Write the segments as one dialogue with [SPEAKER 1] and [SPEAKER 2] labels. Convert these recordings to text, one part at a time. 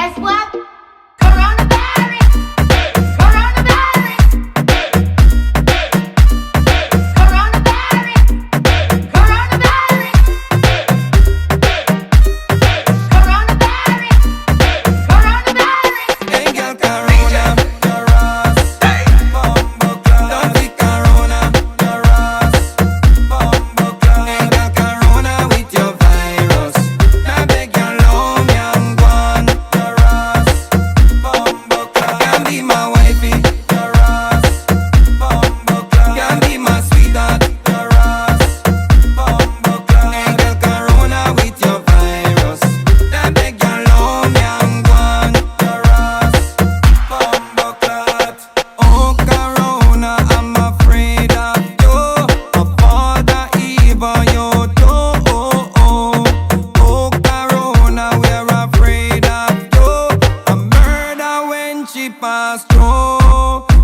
[SPEAKER 1] Guess what? Coronavirus. Coronavirus. Coronavirus. Coronavirus. Coronavirus. Coronavirus.
[SPEAKER 2] Hey girl, corona, your ass, bumbo clad. Don't be corona, your ass, bumbo clad. Hey girl, corona with your virus. Now beg your love, young one, your ass, bumbo clad. Can be my wifey, your ass, bumbo clad. Can be my sweetheart, your ass, bumbo clad. Hey girl, corona with your virus. Now beg your love, young one, your ass, bumbo clad. Oh corona, I'm afraid of you. A father even you too. Oh corona, we're afraid of you. A murder when she passed through.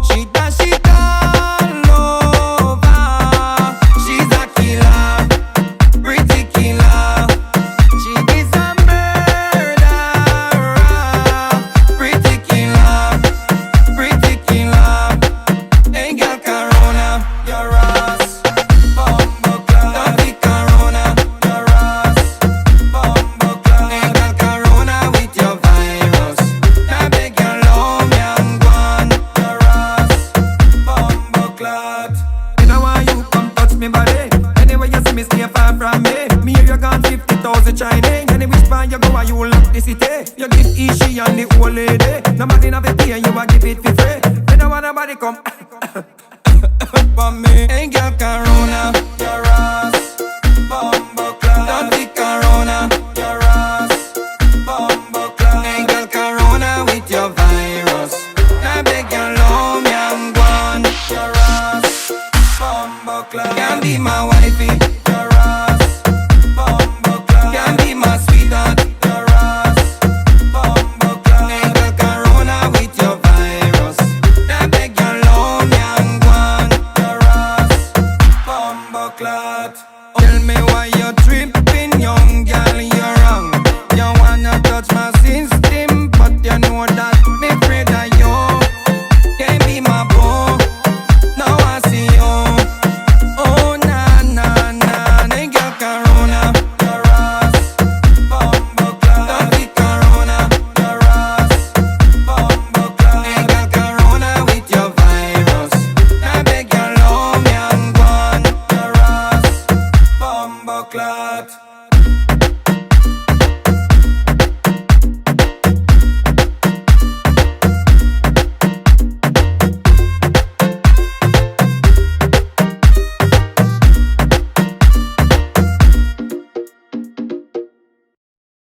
[SPEAKER 2] She does it all over. She's a killer, pretty killer. She is a murderer, pretty killer, pretty killer. Hey girl, corona, your ass, bumbo clad. Don't be corona, your ass, bumbo clad. Hey girl, corona with your virus. Now beg your love, young one, your ass, bumbo clad. Me know why you come touch me body. Anyway you see me, stay far from me. Me hear you gone 50,000 Chinese. Any which part you go and you lock the city. You give Ishi and the old lady. Nobody have a pay, you a give it for free. Me don't want nobody come for me. Hey girl, corona, your ass,